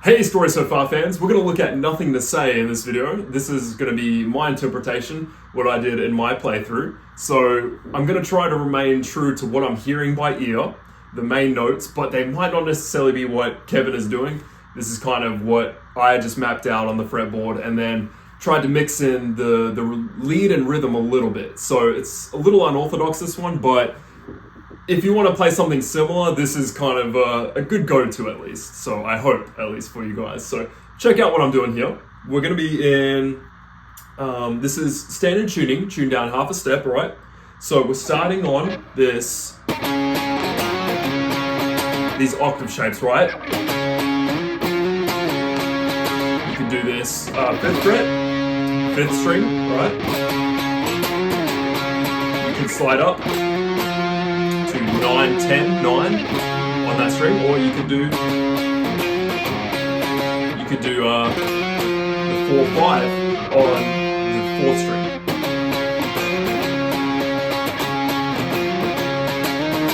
Hey Thestorysofar fans, we're going to look at Nothing to Say in this video. This is going to be my interpretation, what I did in my playthrough. So I'm going to try to remain true to what I'm hearing by ear, the main notes, but they might not necessarily be what Kevin is doing. This is kind of what I just mapped out on the fretboard and then tried to mix in the lead and rhythm a little bit. So it's a little unorthodox, this one, but if you want to play something similar, this is kind of a good go-to at least. So I hope, at least for you guys. So check out what I'm doing here. We're going to be in, this is standard tuning, tuned down half a step, right? So we're starting on this, these octave shapes, right? You can do this 5th fret, 5th string, right? You can slide up to 9, 10, 9 on that string, or you could do the 4, 5 on the 4th string.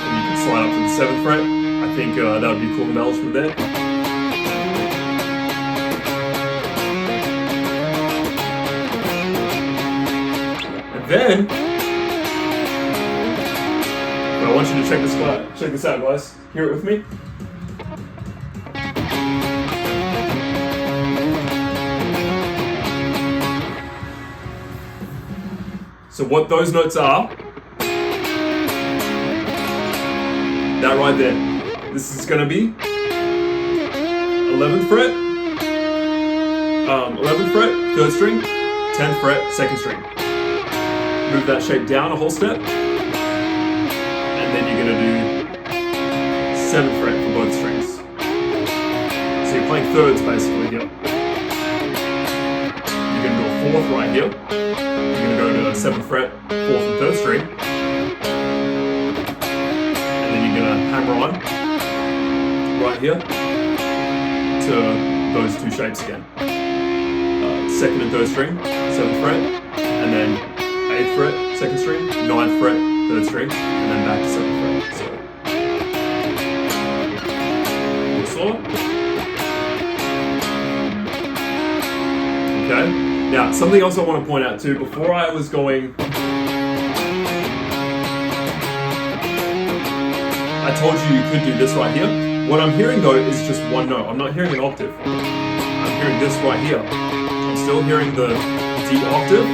And you can slide up to the 7th fret. I think that would be a cool embellishment there. And then I want you to check this out, guys. Hear it with me. So what those notes are, that right there. This is going to be 11th fret, 11th fret, 3rd string, 10th fret, 2nd string. Move that shape down a whole step. Then you're going to do 7th fret for both strings. So you're playing thirds basically here. You're going to do a 4th right here. You're going to go to the 7th fret, 4th and 3rd string. And then you're going to hammer on right here to those two shapes again. 2nd and 3rd string, 7th fret, and then 8th fret, 2nd string, 9th fret, 3rd string, and then back to 7th fret. So, okay. Now, something else I want to point out too. Before I was going, I told you could do this right here. What I'm hearing though is just one note. I'm not hearing an octave. I'm hearing this right here. I'm still hearing the D octave,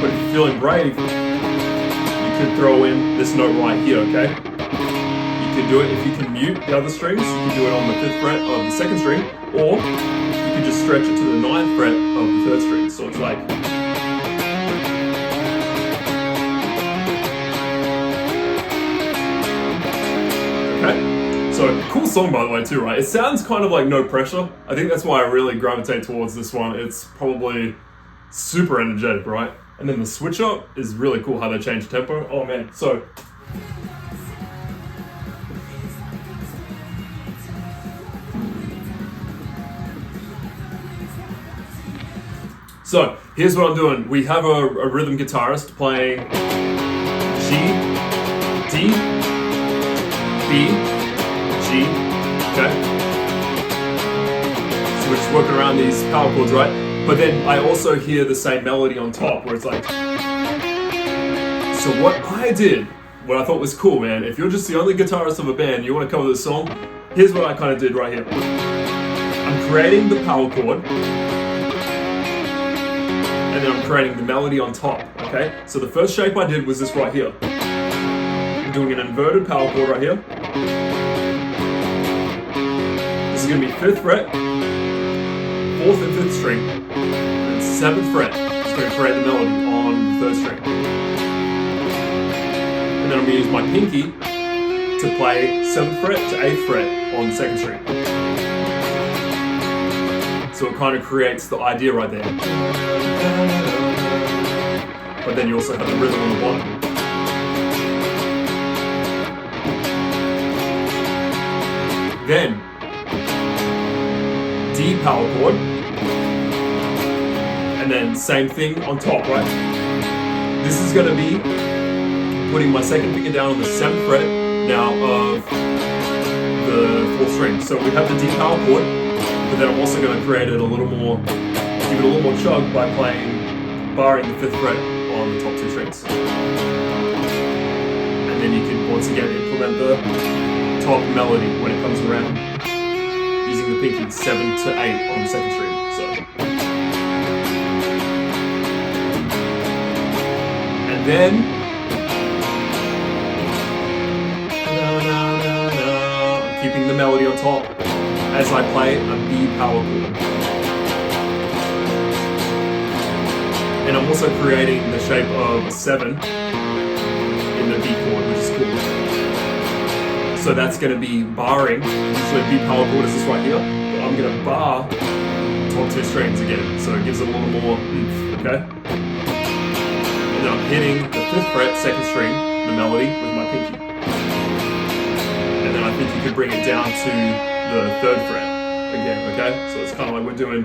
but if you're feeling brave, could throw in this note right here, okay? You could do it if you can mute the other strings. You can do it on the 5th fret of the 2nd string, or you could just stretch it to the 9th fret of the 3rd string. So it's like, okay? So cool song by the way too, right? It sounds kind of like no pressure. I think that's why I really gravitate towards this one. It's probably super energetic, right? And then the switch up is really cool how they change tempo. Oh man, so here's what I'm doing. We have a rhythm guitarist playing G, D, B, G, okay? So we're just working around these power chords, right? But then I also hear the same melody on top where it's like, so what I did, what I thought was cool, man, if you're just the only guitarist of a band, you want to cover this song, here's what I kind of did right here. I'm creating the power chord, and then I'm creating the melody on top, okay? So the first shape I did was this right here. I'm doing an inverted power chord right here. This is going to be 5th fret, 4th and 5th string, and 7th fret is going to create the melody on the 3rd string. And then I'm going to use my pinky to play 7th fret to 8th fret on the 2nd string. So it kind of creates the idea right there. But then you also have the rhythm on the bottom. Then, D power chord, and then same thing on top, right? This is going to be putting my 2nd finger down on the 7th fret now of the 4th string. So we have the D power chord, but then I'm also going to create it a little more, give it a little more chug by barring the 5th fret on the top 2 strings. And then you can once again implement the top melody when it comes around, using the pinky 7 to 8 on the 2nd string. So, and then I'm keeping the melody on top as I play a B power chord. And I'm also creating the shape of a 7 in the B chord, which is cool. So that's going to be barring, usually B power chord is this right here, but I'm going to bar top 2 strings again, so it gives it a little more oomph, okay? And then I'm hitting the 5th fret, 2nd string, the melody, with my pinky. And then I think you could bring it down to the 3rd fret again, okay? So it's kind of like we're doing...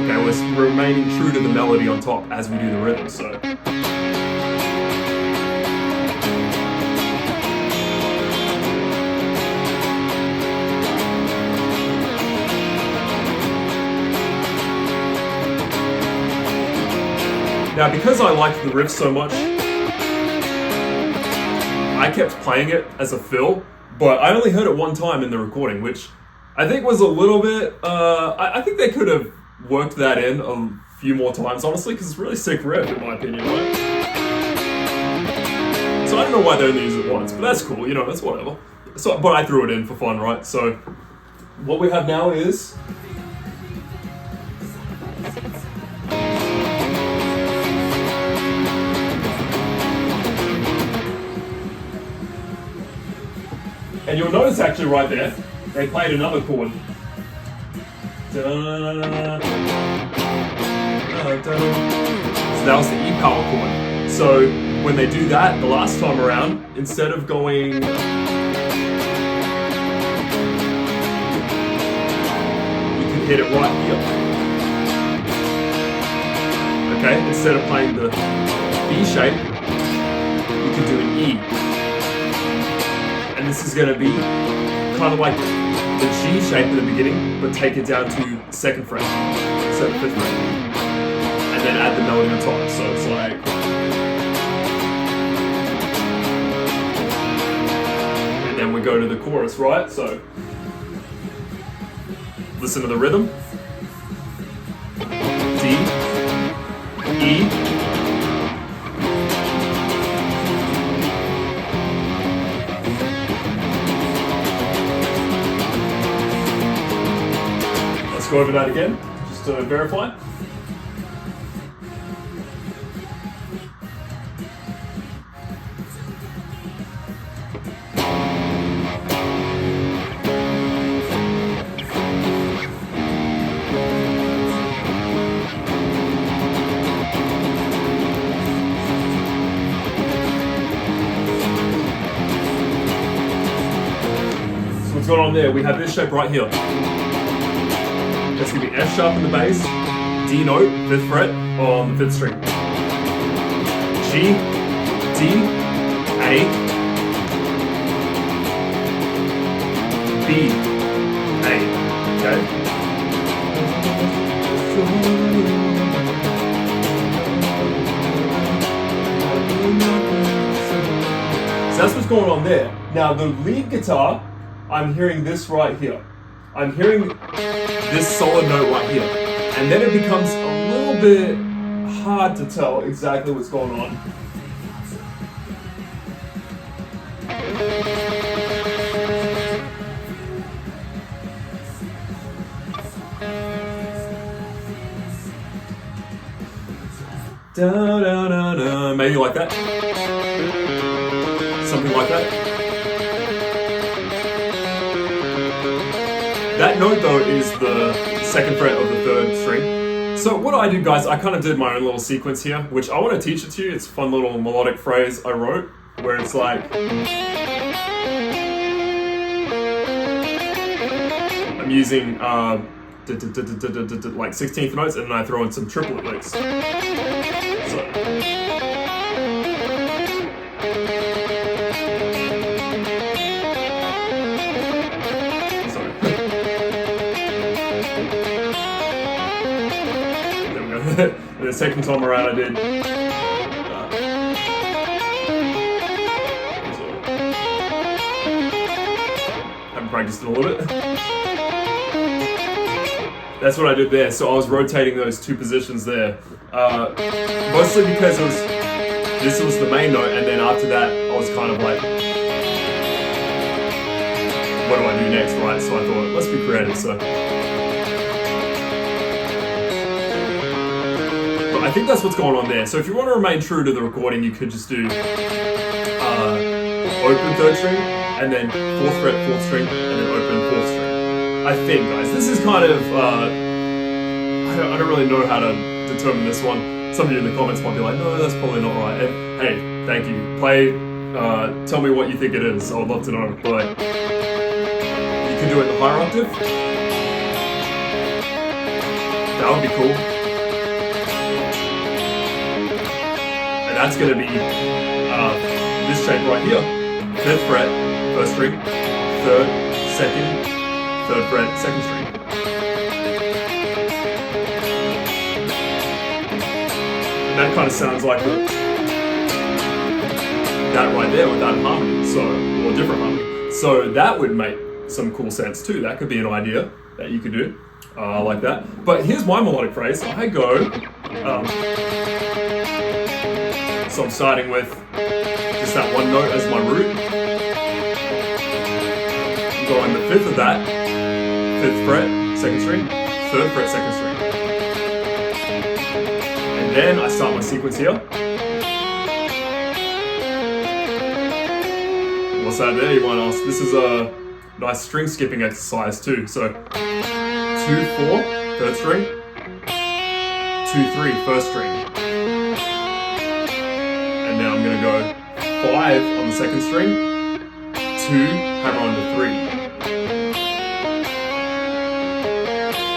Okay, we're remaining true to the melody on top as we do the rhythm, so... Now, because I liked the riff so much, I kept playing it as a fill, but I only heard it one time in the recording, which I think was a little bit, I think they could have worked that in a few more times, honestly, because it's a really sick riff, in my opinion, right? So I don't know why they only use it once, but that's cool, you know, that's whatever. So, but I threw it in for fun, right? So what we have now is... And you'll notice actually right there, they played another chord. So that was the E power chord. So when they do that the last time around, instead of going... You can hit it right here. Okay, instead of playing the B shape, you can do an E. And this is going to be kind of like the G shape at the beginning, but take it down to 2nd fret instead of 5th fret. And then add the melody on top. So it's like... And then we go to the chorus, right? So listen to the rhythm. D, E, go over that again, just to verify. So what's going on there? We have this shape right here. That's going to be F sharp in the bass, D note, 5th fret on the 5th string. G, D, A, B, A, okay? So that's what's going on there. Now the lead guitar, I'm hearing this right here. I'm hearing this solid note right here. And then it becomes a little bit hard to tell exactly what's going on. Da, da, da, da. Maybe like that. Something like that. That note though is the 2nd fret of the 3rd string. So what I did, guys, I kind of did my own little sequence here, which I want to teach it to you. It's a fun little melodic phrase I wrote, where it's like... I'm using like 16th notes, and then I throw in some triplet licks. So... And the second time around I did. Haven't practiced it a little bit. That's what I did there. So I was rotating those two positions there. Mostly because this was the main note, and then after that I was kind of like, what do I do next, right? So I thought, let's be creative. So, but I think that's what's going on there. So if you want to remain true to the recording, you could just do open third string, and then fourth fret, fourth string, and then open fourth string. I think, guys, this is kind of, I don't really know how to determine this one. Some of you in the comments might be like, no, that's probably not right. And hey, thank you. Tell me what you think it is. I would love to know. But you can do it in the higher octave. That would be cool. And that's going to be this shape right here. 5th fret, first string, 3rd, 2nd, 3rd fret, 2nd string. And that kind of sounds like that right there with that harmony, or different harmony. So that would make some cool sense too. That could be an idea that you could do like that. But here's my melodic phrase. I go, so I'm starting with just that one note as my root. I'm going the 5th of that, 5th fret, 2nd string, 3rd fret, 2nd string. And then I start my sequence here. What's that there, you might ask? This is a nice string skipping exercise too. So 2, 4, 3rd string, 2, 3, 1st string. And now I'm going to go 5 on the 2nd string, 2, hammer on to 3.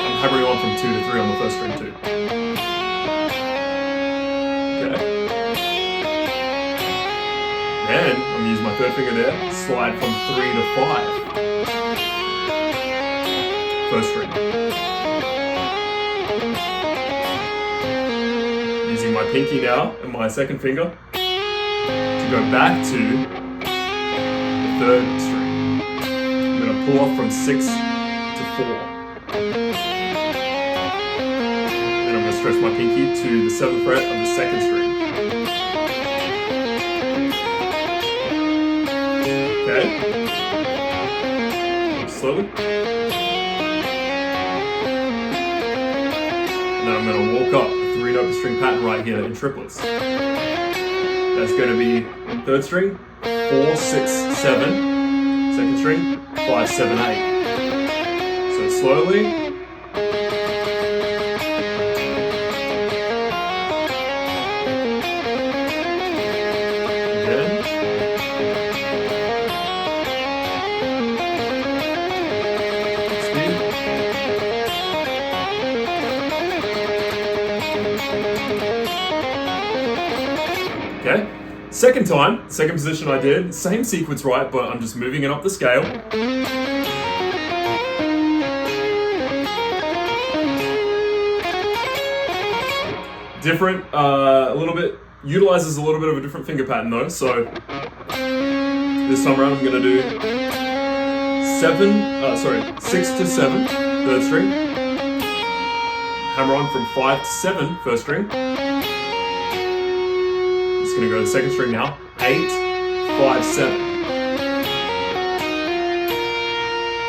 I'm hammering on from 2 to 3 on the 1st string too. Okay. Then I'm going to use my 3rd finger there, slide from 3 to 5. 1st string. Using my pinky now and my 2nd finger to go back to the 3rd string. I'm going to pull off from 6 to 4. Then I'm going to stretch my pinky to the 7th fret of the 2nd string. Okay. Slowly. And then I'm going to walk up a 3-note string pattern right here in triplets. That's going to be 3rd string, 4, 6, 7, 2nd string, 5, 7, 8. So slowly. Again. Speed. Okay. Second time, second position I did, same sequence right, but I'm just moving it up the scale. Different, a little bit, utilizes a little bit of a different finger pattern though, so this time around I'm going to do 6 to 7, 3rd string, hammer on from 5 to 7, 1st string. Going to go to the 2nd string now. 8, 5, 7.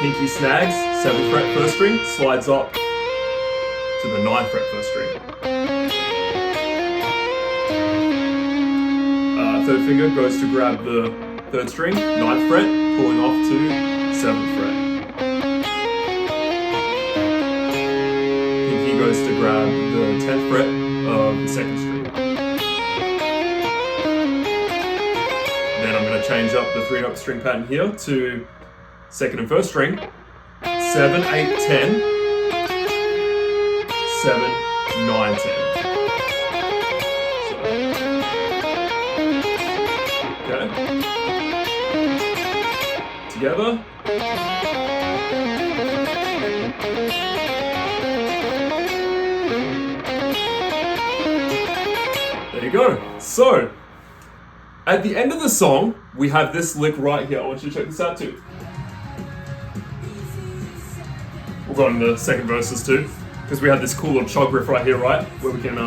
Pinky snags, 7th fret, 1st string, slides up to the 9th fret, 1st string. 3rd finger goes to grab the 3rd string, 9th fret, pulling off to 7th fret. Pinky goes to grab the 10th fret of the 2nd string. Change up the 3-note string pattern here to 2nd and 1st string. 7, 8, 10. 7, 9, 10. Okay. Together. go. So, at the end of the song, we have this lick right here. I want you to check this out too. We'll go on the second verses too, because we have this cool little chug riff right here, right? Where we can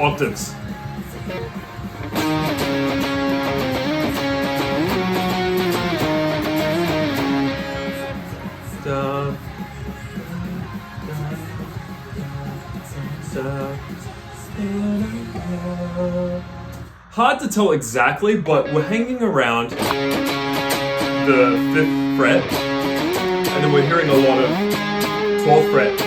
octaves. Hard to tell exactly, but we're hanging around the 5th fret, and then we're hearing a lot of 12th fret.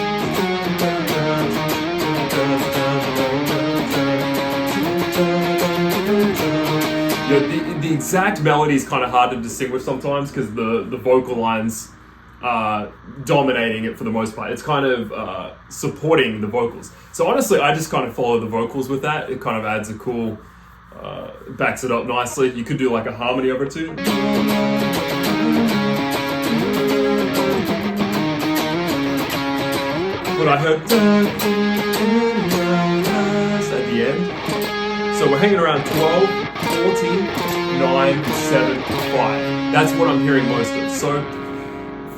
Yeah, the exact melody is kind of hard to distinguish sometimes because the vocal lines are dominating it for the most part. It's kind of supporting the vocals. So honestly, I just kind of follow the vocals with that. It kind of adds a cool, backs it up nicely. You could do like a harmony over it too. But I heard at the end. So we're hanging around 12, 14, 9, 7, 5. That's what I'm hearing most of. So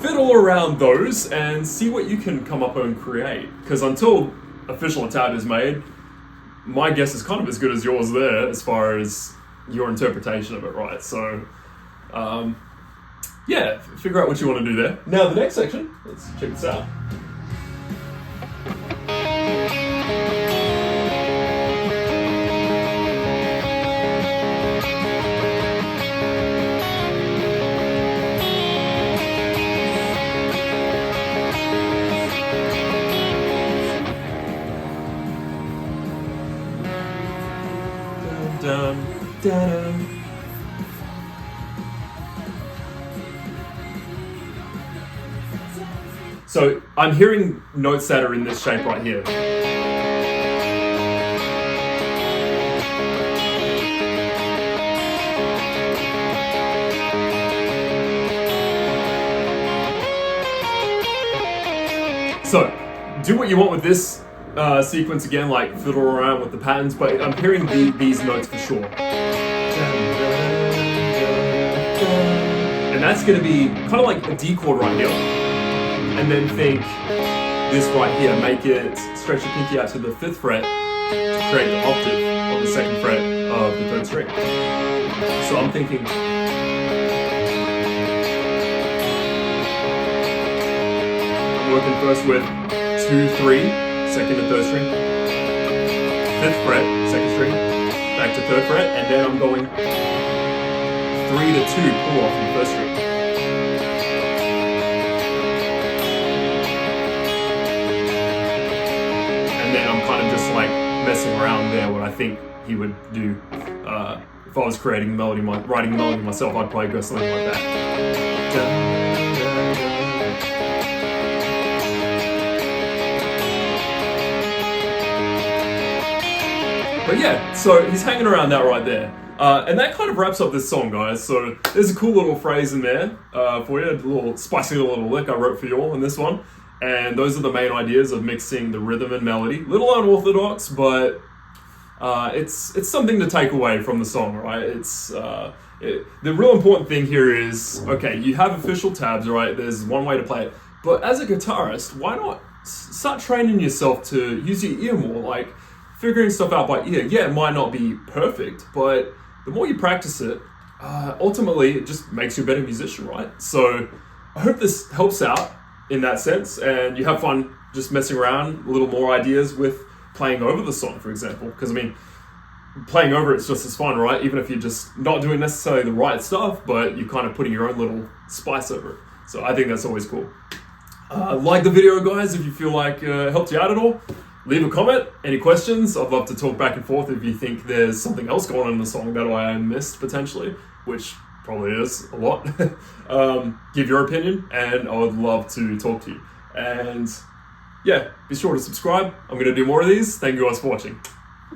fiddle around those and see what you can come up and create. Because until official tab is made, my guess is kind of as good as yours there as far as your interpretation of it, right? So, yeah, figure out what you want to do there. Now the next section, let's check this out. So I'm hearing notes that are in this shape right here. So do what you want with this sequence again, like fiddle around with the patterns, but I'm hearing these notes for sure. And that's going to be kind of like a D chord right here. And then think this right here, make it, stretch your pinky out to the 5th fret to create the octave on the 2nd fret of the 3rd string. So I'm thinking, I'm working first with 2, 3, 2nd and 3rd string, 5th fret, 2nd string, back to 3rd fret, and then I'm going 3 to 2, pull off on the 1st string. And then I'm kind of just like messing around there, what I think he would do. If I was creating melody, writing the melody myself, I'd probably go something like that. But yeah, so he's hanging around that right there. And that kind of wraps up this song, guys. So there's a cool little phrase in there for you, a little spicy little lick I wrote for you all in this one. And those are the main ideas of mixing the rhythm and melody. Little unorthodox, but it's something to take away from the song, right? The real important thing here is, okay, you have official tabs, right? There's one way to play it. But as a guitarist, why not start training yourself to use your ear more? Like, figuring stuff out by ear. Yeah, it might not be perfect, but the more you practice it, ultimately it just makes you a better musician, right? So I hope this helps out in that sense, and you have fun just messing around, a little more ideas with playing over the song, for example. Because I mean, playing over it's just as fun, right? Even if you're just not doing necessarily the right stuff, but you're kind of putting your own little spice over it. So I think that's always cool. Like the video, guys, if you feel like it helped you out at all. leave a comment, any questions. I'd love to talk back and forth if you think there's something else going on in the song that I missed potentially, which probably is a lot. Give your opinion, and I would love to talk to you. And yeah, be sure to subscribe. I'm going to do more of these. Thank you guys for watching.